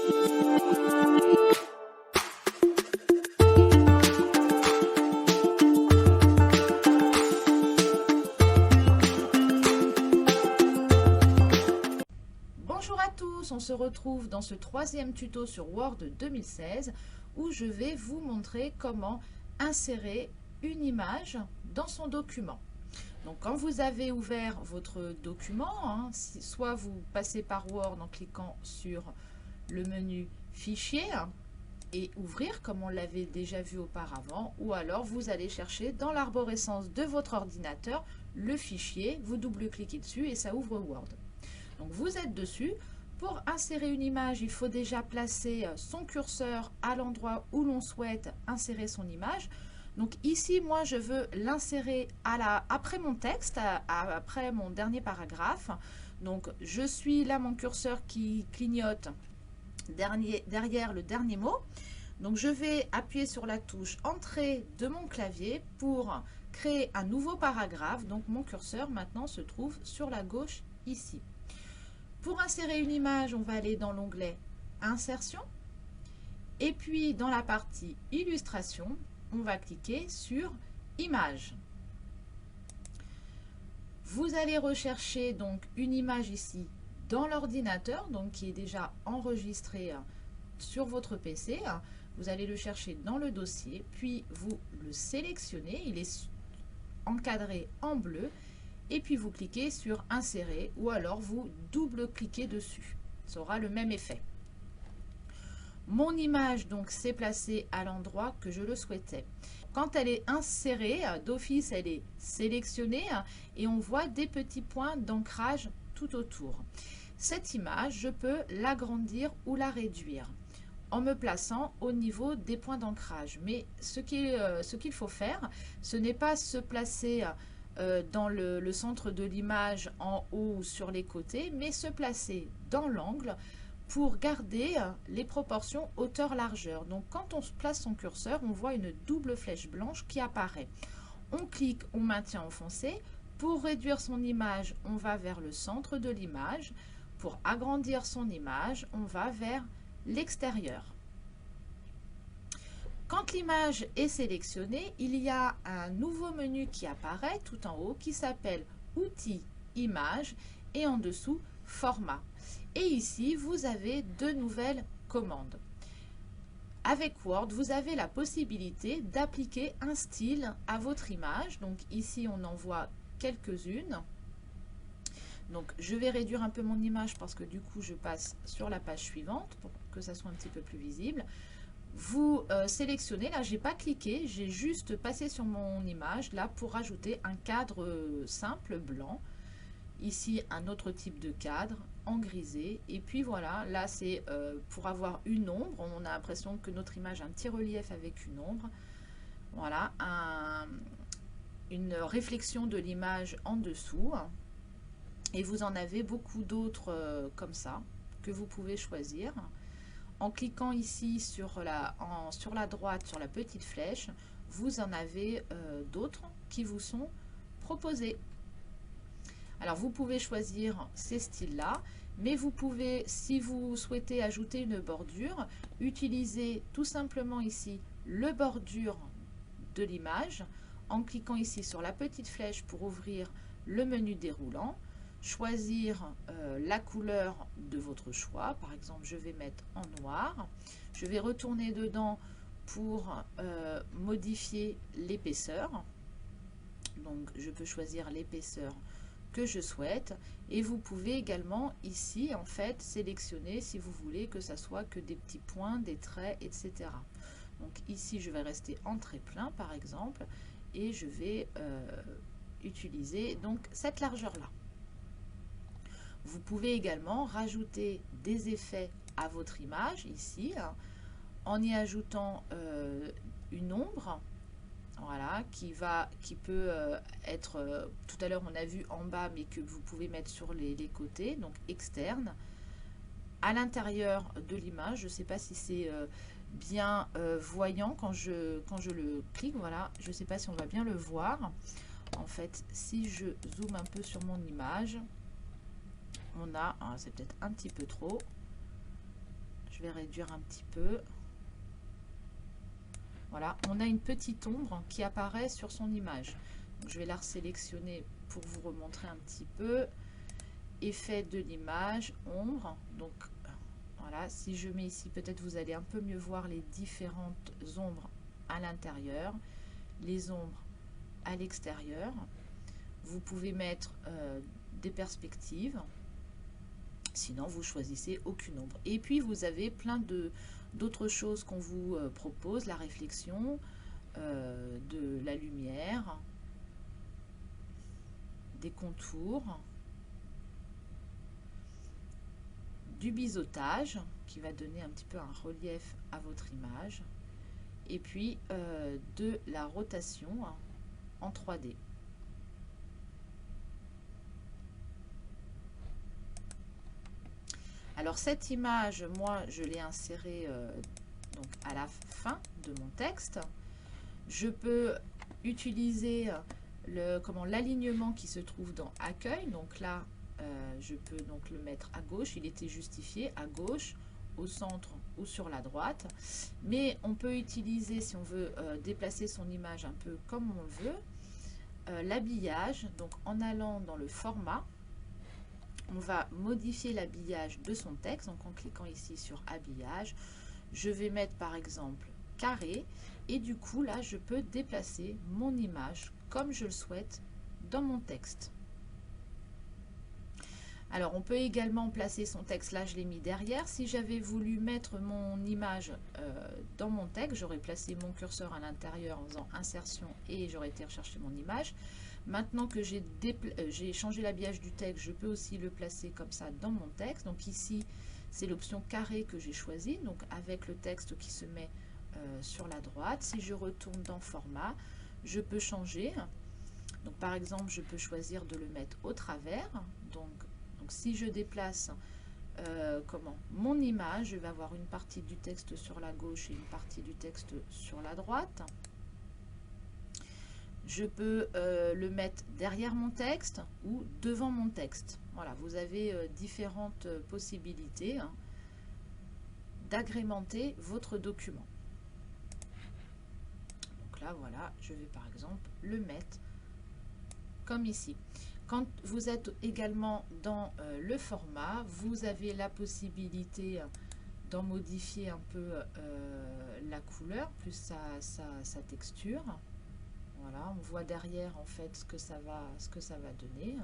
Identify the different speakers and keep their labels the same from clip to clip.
Speaker 1: Bonjour à tous, on se retrouve dans ce troisième tuto sur Word 2016 où je vais vous montrer comment insérer une image dans son document. Donc quand vous avez ouvert votre document, soit vous passez par Word en cliquant sur le menu Fichier et Ouvrir comme on l'avait déjà vu auparavant, ou alors vous allez chercher dans l'arborescence de votre ordinateur le fichier, vous double-cliquez dessus et ça ouvre Word. Donc vous êtes dessus. Pour insérer une image, il faut déjà placer son curseur à l'endroit où l'on souhaite insérer son image. Donc ici, moi, je veux l'insérer après mon texte, après mon dernier paragraphe. Donc je suis là, mon curseur qui clignote derrière le dernier mot. Donc je vais appuyer sur la touche Entrée de mon clavier pour créer un nouveau paragraphe. Donc mon curseur maintenant se trouve sur la gauche ici. Pour insérer une image, on va aller dans l'onglet Insertion. Et puis dans la partie Illustration, on va cliquer sur Image. Vous allez rechercher donc une image ici dans l'ordinateur, donc qui est déjà enregistrée sur votre PC. Vous allez le chercher dans le dossier, puis vous le sélectionnez. Il est encadré en bleu. Et puis vous cliquez sur Insérer ou alors vous double-cliquez dessus. Ça aura le même effet. Mon image donc s'est placée à l'endroit que je le souhaitais. Quand elle est insérée, d'office elle est sélectionnée et on voit des petits points d'ancrage tout autour. Cette image, je peux l'agrandir ou la réduire en me plaçant au niveau des points d'ancrage. Mais ce qu'il faut faire, ce n'est pas se placer dans le centre de l'image en haut ou sur les côtés, mais se placer dans l'angle pour garder les proportions hauteur-largeur. Donc quand on place son curseur, on voit une double flèche blanche qui apparaît. On clique, on maintient enfoncé. Pour réduire son image, on va vers le centre de l'image. Pour agrandir son image, on va vers l'extérieur. Quand l'image est sélectionnée, il y a un nouveau menu qui apparaît tout en haut qui s'appelle Outils, Images et en dessous Format. Et ici, vous avez deux nouvelles commandes. Avec Word, vous avez la possibilité d'appliquer un style à votre image. Donc ici, on en voit quelques-unes. Donc je vais réduire un peu mon image parce que du coup, je passe sur la page suivante pour que ça soit un petit peu plus visible. Vous sélectionnez, là j'ai pas cliqué, j'ai juste passé sur mon image là pour rajouter un cadre simple blanc. Ici un autre type de cadre en grisé et puis voilà, là c'est pour avoir une ombre, on a l'impression que notre image a un petit relief avec une ombre. Voilà, une réflexion de l'image en dessous et vous en avez beaucoup d'autres comme ça que vous pouvez choisir. En cliquant ici sur la droite, sur la petite flèche, vous en avez d'autres qui vous sont proposés. Alors vous pouvez choisir ces styles-là, mais vous pouvez, si vous souhaitez ajouter une bordure, utiliser tout simplement ici le bordure de l'image, en cliquant ici sur la petite flèche pour ouvrir le menu déroulant. Choisir la couleur de votre choix. Par exemple, je vais mettre en noir. Je vais retourner dedans pour modifier l'épaisseur. Donc, je peux choisir l'épaisseur que je souhaite. Et vous pouvez également ici, en fait, sélectionner si vous voulez que ça soit que des petits points, des traits, etc. Donc, ici, je vais rester en trait plein, par exemple, et je vais utiliser donc cette largeur-là. Vous pouvez également rajouter des effets à votre image ici, en y ajoutant une ombre, voilà, qui peut être, tout à l'heure on a vu en bas, mais que vous pouvez mettre sur les côtés, donc externe. À l'intérieur de l'image, je ne sais pas si c'est bien voyant quand je le clique, voilà, je ne sais pas si on va bien le voir. En fait, si je zoome un peu sur mon image, on a, c'est peut-être un petit peu trop, Je vais réduire un petit peu. Voilà, on a une petite ombre qui apparaît sur son image. Donc, je vais la sélectionner pour vous remontrer un petit peu. Effet de l'image, ombre. Donc voilà, si je mets ici, peut-être vous allez un peu mieux voir les différentes ombres à l'intérieur, les ombres à l'extérieur. Vous pouvez mettre des perspectives. Sinon, vous choisissez aucune ombre. Et puis, vous avez plein d'autres choses qu'on vous propose, la réflexion, de la lumière, des contours, du biseautage qui va donner un petit peu un relief à votre image, et puis de la rotation en 3D. Alors cette image, moi je l'ai insérée donc à la fin de mon texte. Je peux utiliser l'alignement qui se trouve dans accueil. Donc là, je peux donc le mettre à gauche. Il était justifié à gauche, au centre ou sur la droite. Mais on peut utiliser, si on veut déplacer son image un peu comme on le veut, l'habillage. Donc en allant dans le format, on va modifier l'habillage de son texte. Donc en cliquant ici sur habillage, je vais mettre par exemple carré. Et du coup, là, je peux déplacer mon image comme je le souhaite dans mon texte. Alors, on peut également placer son texte. Là, je l'ai mis derrière. Si j'avais voulu mettre mon image dans mon texte, j'aurais placé mon curseur à l'intérieur en faisant insertion et j'aurais été rechercher mon image. Maintenant que j'ai changé l'habillage du texte, je peux aussi le placer comme ça dans mon texte. Donc ici, c'est l'option carré que j'ai choisie, donc avec le texte qui se met sur la droite. Si je retourne dans format, je peux changer. Donc par exemple, je peux choisir de le mettre au travers. Donc si je déplace mon image, je vais avoir une partie du texte sur la gauche et une partie du texte sur la droite. Je peux le mettre derrière mon texte ou devant mon texte. Voilà, vous avez différentes possibilités d'agrémenter votre document. Donc là, voilà, je vais par exemple le mettre comme ici. Quand vous êtes également dans le format, vous avez la possibilité d'en modifier un peu la couleur, plus sa texture. Voilà, on voit derrière en fait ce que ça va donner.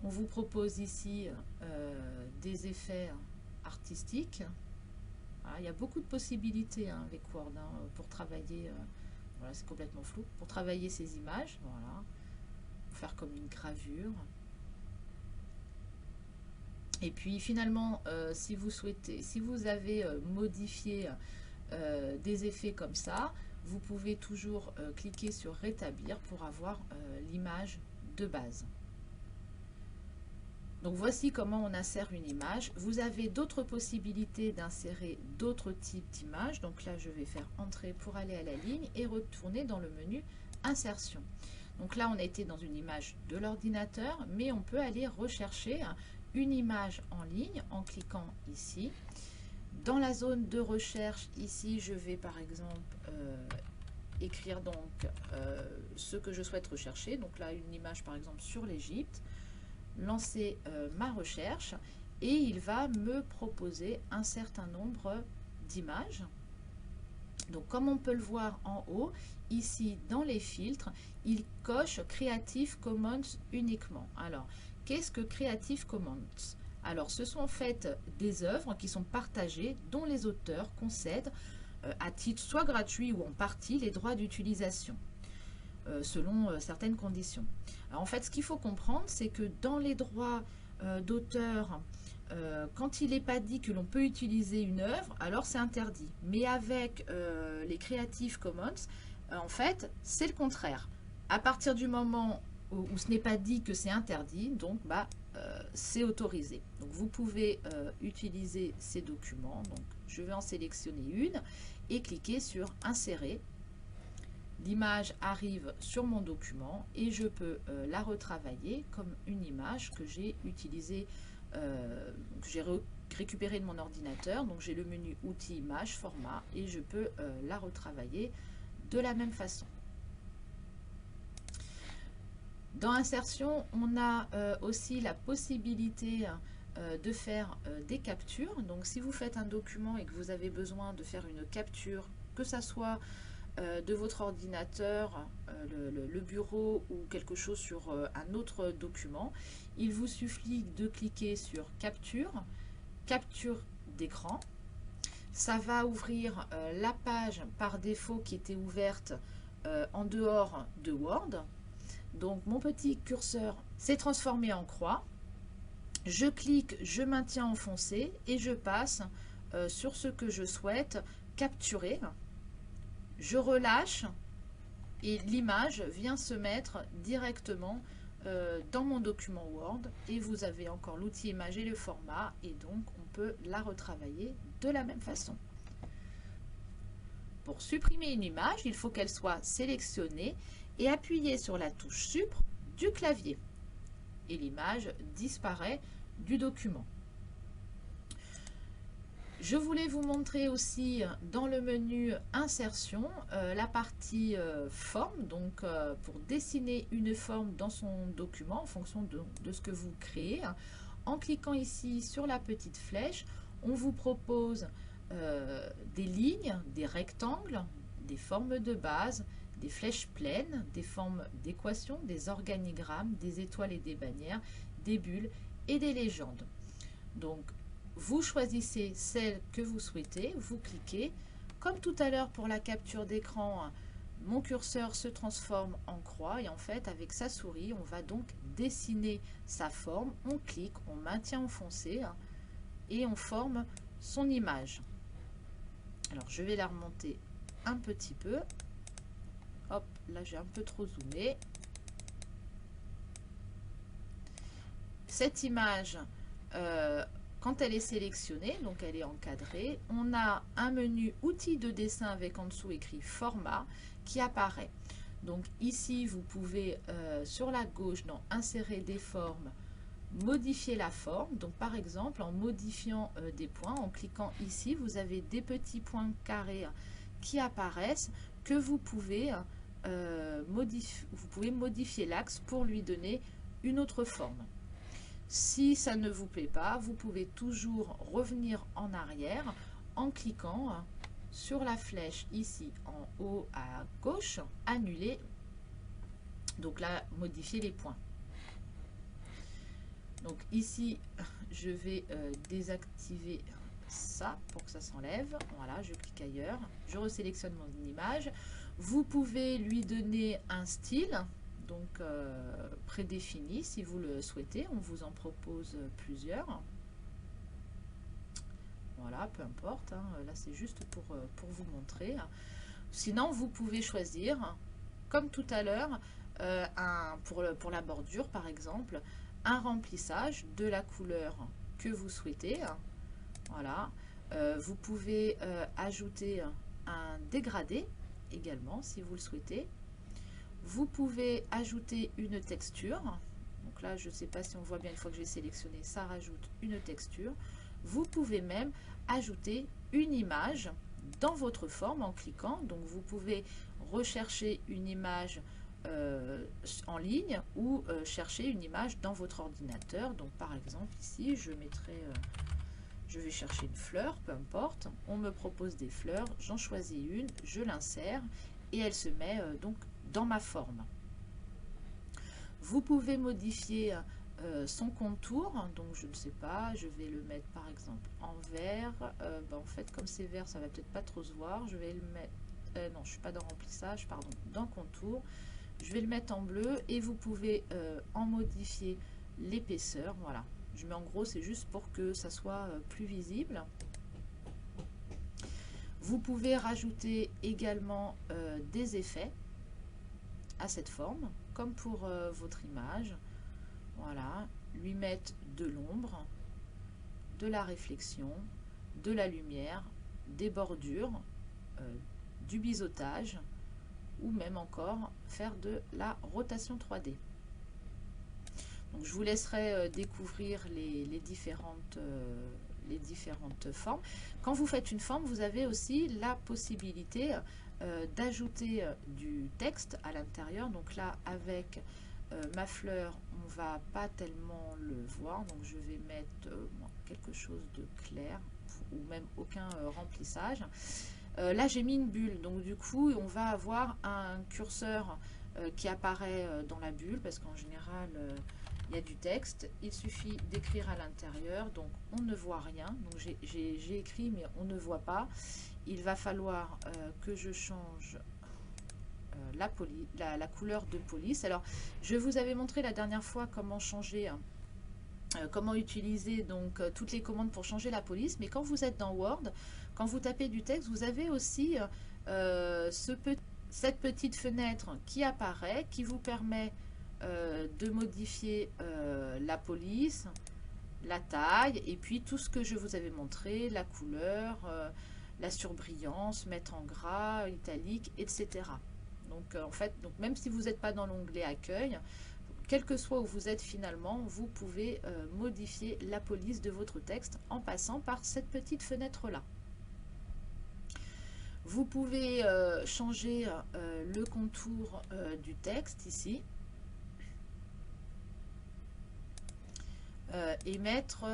Speaker 1: On vous propose ici des effets artistiques. Voilà, il y a beaucoup de possibilités avec Word pour travailler. Voilà, c'est complètement flou. Pour travailler ces images, voilà, faire comme une gravure. Et puis finalement, si vous souhaitez, si vous avez modifié des effets comme ça, vous pouvez toujours cliquer sur rétablir pour avoir l'image de base. Donc voici comment on insère une image. Vous avez d'autres possibilités d'insérer d'autres types d'images. Donc là, je vais faire entrer pour aller à la ligne et retourner dans le menu insertion. Donc là, on a été dans une image de l'ordinateur, mais on peut aller rechercher une image en ligne en cliquant ici. Dans la zone de recherche, ici, je vais par exemple écrire donc ce que je souhaite rechercher. Donc là, une image par exemple sur l'Égypte. Lancer ma recherche et il va me proposer un certain nombre d'images. Donc comme on peut le voir en haut, ici dans les filtres, il coche Creative Commons uniquement. Alors, qu'est-ce que Creative Commons? Alors, ce sont en fait des œuvres qui sont partagées dont les auteurs concèdent à titre soit gratuit ou en partie les droits d'utilisation. Selon certaines conditions. Alors, en fait, ce qu'il faut comprendre, c'est que dans les droits d'auteur, quand il n'est pas dit que l'on peut utiliser une œuvre, alors c'est interdit. Mais avec les Creative Commons, en fait, c'est le contraire. À partir du moment où ce n'est pas dit que c'est interdit, donc c'est autorisé. Donc vous pouvez utiliser ces documents. Donc je vais en sélectionner une et cliquer sur Insérer. L'image arrive sur mon document et je peux la retravailler comme une image que j'ai utilisée, que j'ai récupérée de mon ordinateur. Donc j'ai le menu outils, images, format et je peux la retravailler de la même façon. Dans insertion, on a aussi la possibilité de faire des captures. Donc si vous faites un document et que vous avez besoin de faire une capture, que ça soit de votre ordinateur, le bureau ou quelque chose sur un autre document, il vous suffit de cliquer sur capture, capture d'écran. Ça va ouvrir la page par défaut qui était ouverte en dehors de Word. Donc mon petit curseur s'est transformé en croix. Je clique, je maintiens enfoncé et je passe sur ce que je souhaite capturer. Je relâche et l'image vient se mettre directement dans mon document Word et vous avez encore l'outil image et le format et donc on peut la retravailler de la même façon. Pour supprimer une image, il faut qu'elle soit sélectionnée et appuyer sur la touche Supr du clavier et l'image disparaît du document. Je voulais vous montrer aussi dans le menu insertion la partie forme, donc pour dessiner une forme dans son document en fonction de ce que vous créez. En cliquant ici sur la petite flèche, on vous propose des lignes, des rectangles, des formes de base, des flèches pleines, des formes d'équations, des organigrammes, des étoiles et des bannières, des bulles et des légendes. Donc, vous choisissez celle que vous souhaitez, vous cliquez. Comme tout à l'heure pour la capture d'écran, mon curseur se transforme en croix et en fait, avec sa souris, on va donc dessiner sa forme. On clique, on maintient enfoncé et on forme son image. Alors, je vais la remonter un petit peu. Hop, là j'ai un peu trop zoomé. Cette image, quand elle est sélectionnée, donc elle est encadrée, on a un menu outils de dessin avec en dessous écrit format qui apparaît. Donc ici, vous pouvez sur la gauche dans insérer des formes, modifier la forme. Donc par exemple, en modifiant des points, en cliquant ici, vous avez des petits points carrés qui apparaissent que vous pouvez modifier l'axe pour lui donner une autre forme. Si ça ne vous plaît pas, vous pouvez toujours revenir en arrière en cliquant sur la flèche ici en haut à gauche, annuler, donc là modifier les points. Donc ici je vais désactiver ça pour que ça s'enlève. Voilà, je clique ailleurs, je resélectionne mon image. Vous pouvez lui donner un style, donc prédéfini si vous le souhaitez. On vous en propose plusieurs. Voilà, peu importe, hein. Là c'est juste pour vous montrer. Sinon vous pouvez choisir, comme tout à l'heure, pour la bordure par exemple, un remplissage de la couleur que vous souhaitez. Voilà, vous pouvez ajouter un dégradé également si vous le souhaitez. Vous pouvez ajouter une texture. Donc là, je ne sais pas si on voit bien, une fois que j'ai sélectionné, ça rajoute une texture. Vous pouvez même ajouter une image dans votre forme en cliquant. Donc vous pouvez rechercher une image en ligne ou chercher une image dans votre ordinateur. Donc par exemple ici, je vais chercher une fleur, peu importe. On me propose des fleurs, j'en choisis une, je l'insère et elle se met donc dans ma forme. Vous pouvez modifier son contour, donc je ne sais pas, je vais le mettre par exemple en vert. En fait, comme c'est vert, ça va peut-être pas trop se voir. Je vais le mettre, non, je suis pas dans remplissage, pardon, dans contour. Je vais le mettre en bleu et vous pouvez en modifier l'épaisseur. Voilà, je mets en gros, c'est juste pour que ça soit plus visible. Vous pouvez rajouter également des effets à cette forme, comme pour votre image. Voilà, lui mettre de l'ombre, de la réflexion, de la lumière, des bordures, du biseautage, ou même encore faire de la rotation 3D. Donc je vous laisserai découvrir les les différentes formes. Quand vous faites une forme, vous avez aussi la possibilité d'ajouter du texte à l'intérieur. Donc là, avec ma fleur, on va pas tellement le voir. Donc je vais mettre quelque chose de clair ou même aucun remplissage. Là, j'ai mis une bulle. Donc du coup, on va avoir un curseur qui apparaît dans la bulle parce qu'en général, il y a du texte. Il suffit d'écrire à l'intérieur. Donc on ne voit rien. Donc j'ai écrit mais on ne voit pas. Il va falloir que je change la couleur de police. Alors, je vous avais montré la dernière fois comment changer, comment utiliser donc toutes les commandes pour changer la police. Mais quand vous êtes dans Word, quand vous tapez du texte, vous avez aussi cette petite fenêtre qui apparaît, qui vous permet de modifier la police, la taille et puis tout ce que je vous avais montré, la couleur, la surbrillance, mettre en gras, italique, etc. Donc en fait, donc même si vous n'êtes pas dans l'onglet accueil, quel que soit où vous êtes finalement, vous pouvez modifier la police de votre texte en passant par cette petite fenêtre là. Vous pouvez changer le contour du texte ici. Et mettre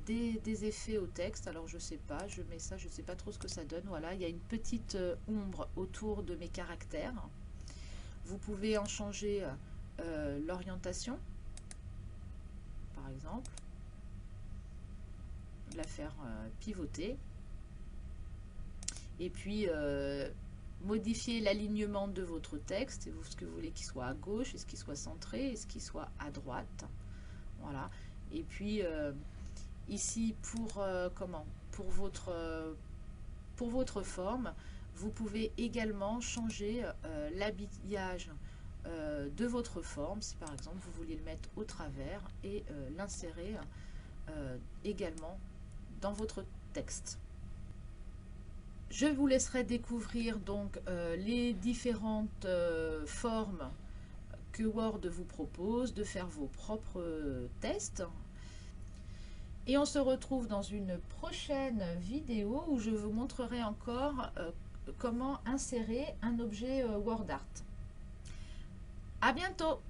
Speaker 1: des effets au texte. Alors je sais pas, je mets ça, je sais pas trop ce que ça donne. Voilà, il y a une petite ombre autour de mes caractères. Vous pouvez en changer l'orientation, par exemple, la faire pivoter. Et puis modifier l'alignement de votre texte, ce que vous voulez qu'il soit à gauche, est-ce qu'il soit centré, est-ce qu'il soit à droite. Voilà. Et puis ici pour pour votre forme, vous pouvez également changer l'habillage de votre forme. Si par exemple vous voulez le mettre au travers et l'insérer également dans votre texte. Je vous laisserai découvrir donc les différentes formes que Word vous propose, de faire vos propres tests. Et on se retrouve dans une prochaine vidéo où je vous montrerai encore comment insérer un objet WordArt. À bientôt!